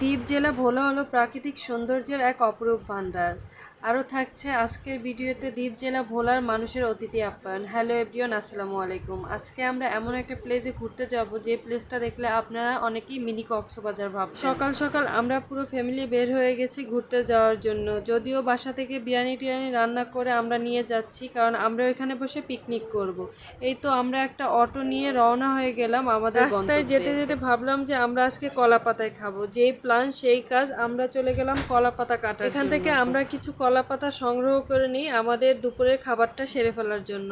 দ্বীপ জেলা ভোলা হলো প্রাকৃতিক সৌন্দর্যের এক অপরূপ ভান্ডার। আরও থাকছে আজকের ভিডিওতে দ্বীপ জেলা ভোলার মানুষের অতিথি আপ্যায়ন। হ্যালো এভরিওয়ান, আসসালামু আলাইকুম। আজকে আমরা এমন একটা প্লেসে ঘুরতে যাব যে প্লেসটা দেখলে আপনারা অনেকেই মিনি কক্সবাজার ভাববেন। সকাল সকাল আমরা পুরো ফ্যামিলি বের হয়ে গেছি ঘুরতে যাওয়ার জন্য। যদিও বাসা থেকে বিরিয়ানি টিরিয়ানি রান্না করে আমরা নিয়ে যাচ্ছি, কারণ আমরা এখানে বসে পিকনিক করব। এই তো আমরা একটা অটো নিয়ে রওনা হয়ে গেলাম আমাদের রাস্তায় যেতে যেতে ভাবলাম যে আমরা আজকে কলা পাতায় খাবো। যেই প্ল্যান সেই কাজ, আমরা চলে গেলাম কলা পাতা কাটার। এখান থেকে আমরা কিছু কলা পাতা সংগ্রহ করে নিই আমাদের দুপুরের খাবারটা সেরে ফেলার জন্য।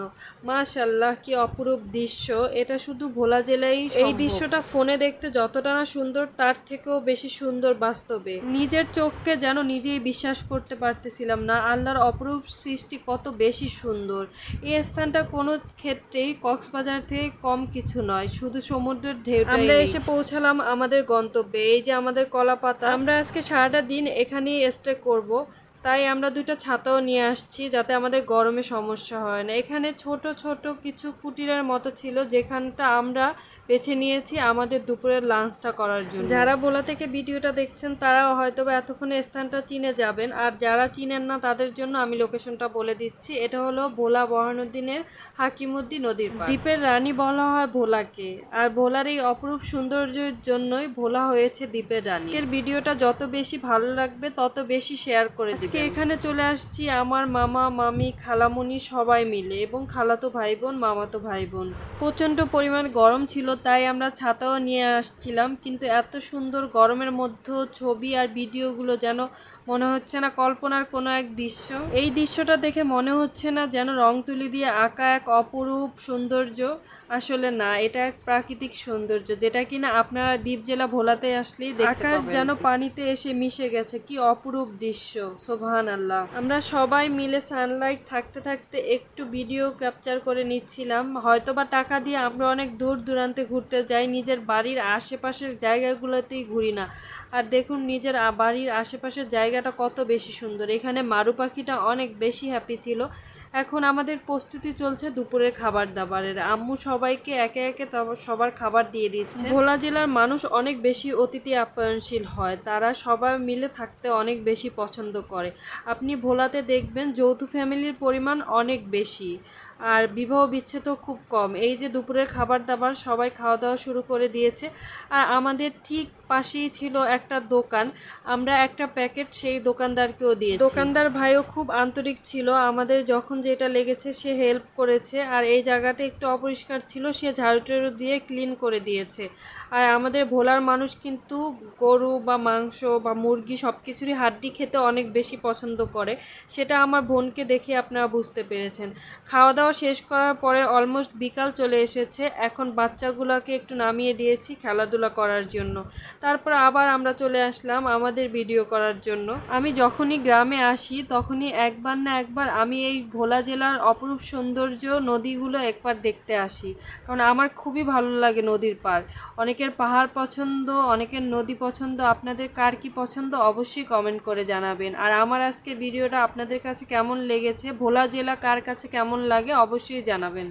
মাশাআল্লাহ, কি অপরূপ দৃশ্য! এটা শুধু ভোলা জেলায়। এই দৃশ্যটা ফোনে দেখতে যতটা না সুন্দর, তার থেকেও বেশি সুন্দর বাস্তবে। নিজের চোখকে যেন নিজেই বিশ্বাস করতে পারতেছিলাম না। আল্লাহর অপরূপ সৃষ্টি কত বেশি সুন্দর। এই স্থানটা কোনো ক্ষেত্রেই কক্সবাজার থেকে কম কিছু নয়, শুধু সমুদ্রের ঢেউ। আমরা এসে পৌঁছালাম আমাদের গন্তব্যে। এই যে আমাদের কলা পাতা। আমরা আজকে সারাটা দিন এখানেই স্টে করব, তাই আমরা দুইটা ছাতাও নিয়ে আসছি যাতে আমাদের গরমে সমস্যা হয় না। এখানে ছোট ছোট কিছু কুটিরের মতো ছিল, যেখানটা আমরা বেছে নিয়েছি আমাদের দুপুরের লাঞ্চটা করার জন্য। যারা ভোলা থেকে ভিডিওটা দেখছেন তারাও হয়তো বা এতক্ষণে স্থানটা চিনে যাবেন, আর যারা চিনেন না তাদের জন্য আমি লোকেশনটা বলে দিচ্ছি। এটা হলো ভোলা বহানুদ্দিনের হাকিমুদ্দি নদীর পাড়। দ্বীপের রানী বলা হয় ভোলাকে, আর ভোলার এই অপরূপ সৌন্দর্যের জন্যই ভোলা হয়েছে দ্বীপের রানী। আজকের ভিডিওটা যত বেশি ভালো লাগবে তত বেশি শেয়ার করে দিবেন। আজকে এখানে চলে আসছি আমার মামা মামি খালামুনি সবাই মিলে, এবং খালাতো ভাই বোন মামাতো ভাই বোন। প্রচণ্ড পরিমাণ গরম ছিল, তাই আমরা ছাতাও নিয়ে আসছিলাম, কিন্তু এত সুন্দর গরমের মধ্যেও ছবি আর ভিডিওগুলো যেন মনে হচ্ছে না কল্পনার কোনো এক দৃশ্য। এই দৃশ্যটা দেখে মনে হচ্ছে না যেন রং তুলি দিয়ে আঁকা এক অপরূপ সৌন্দর্য। আসলে না, এটা এক প্রাকৃতিক সৌন্দর্য, যেটা কিনা আপনারা দ্বীপ জেলা ভোলাতে আসলেই দেখতে পাবেন। আকাশ যেন পানিতে এসে মিশে গেছে, কি অপরূপ দৃশ্য! সুবহানাল্লাহ। আমরা সবাই মিলে সানলাইট থাকতে থাকতে একটু ভিডিও ক্যাপচার করে নিচ্ছিলাম। হয়তোবা টাকা দিয়ে আমরা অনেক দূর দূরান্তে ঘুরতে যাই, নিজের বাড়ির আশেপাশের জায়গাগুলোতেই ঘুরি না। আর দেখুন নিজের বাড়ির আশেপাশের জায়গাটা কত বেশি সুন্দর। এখানে মারু পাখিটা অনেক বেশি হ্যাপি ছিল। এখন আমাদের প্রস্তুতি চলছে দুপুরের খাবার দাবারের। আম্মু সবাইকে একে একে সবার খাবার দিয়ে দিচ্ছে। ভোলা জেলার মানুষ অনেক বেশি অতিথি আপ্যায়নশীল হয়, তারা সবাই মিলে থাকতে অনেক বেশি পছন্দ করে। আপনি ভোলাতে দেখবেন যৌথ ফ্যামিলির পরিমাণ অনেক বেশি, আর বিবাহ বিচ্ছেদও খুব কম। এই যে দুপুরের খাবার দাবার সবাই খাওয়া দাওয়া শুরু করে দিয়েছে, আর আমাদের ঠিক পাশেই ছিল একটা দোকান। আমরা একটা প্যাকেট সেই দোকানদারকেও দিয়েছি। দোকানদার ভাইও খুব আন্তরিক ছিল, আমাদের যখন যেটা লেগেছে সে হেল্প করেছে। আর এই জায়গাটা একটু অপরিষ্কার ছিল, সে ঝাড়ু টাড়ু দিয়ে ক্লিন করে দিয়েছে। আর আমাদের ভোলার মানুষ কিন্তু গরু বা মাংস বা মুরগি সব কিছুরই হাড্ডি খেতে অনেক বেশি পছন্দ করে, সেটা আমার বোনকে দেখে আপনারা বুঝতে পেরেছেন। খাওয়া দাওয়া শেষ করার পরে অলমোস্ট বিকাল চলে এসেছে। এখন বাচ্চাগুলোকে একটু নামিয়ে দিয়েছি খেলাধুলা করার জন্য। তারপর আবার আমরা চলে আসলাম আমাদের ভিডিও করার জন্য। আমি যখনই গ্রামে আসি তখনই একবার না একবার আমি এই ভোলা জেলার অপরূপ সৌন্দর্য নদীগুলো একবার দেখতে আসি, কারণ আমার খুবই ভালো লাগে নদীর পাড়। অনেকের পাহাড় পছন্দ, অনেকের নদী পছন্দ। আপনাদের কার কি পছন্দ অবশ্যই কমেন্ট করে জানাবেন। আর আমার আজকের ভিডিওটা আপনাদের কাছে কেমন লেগেছে, ভোলা জেলা কার কাছে কেমন লাগে অবশ্যই জানাবেন।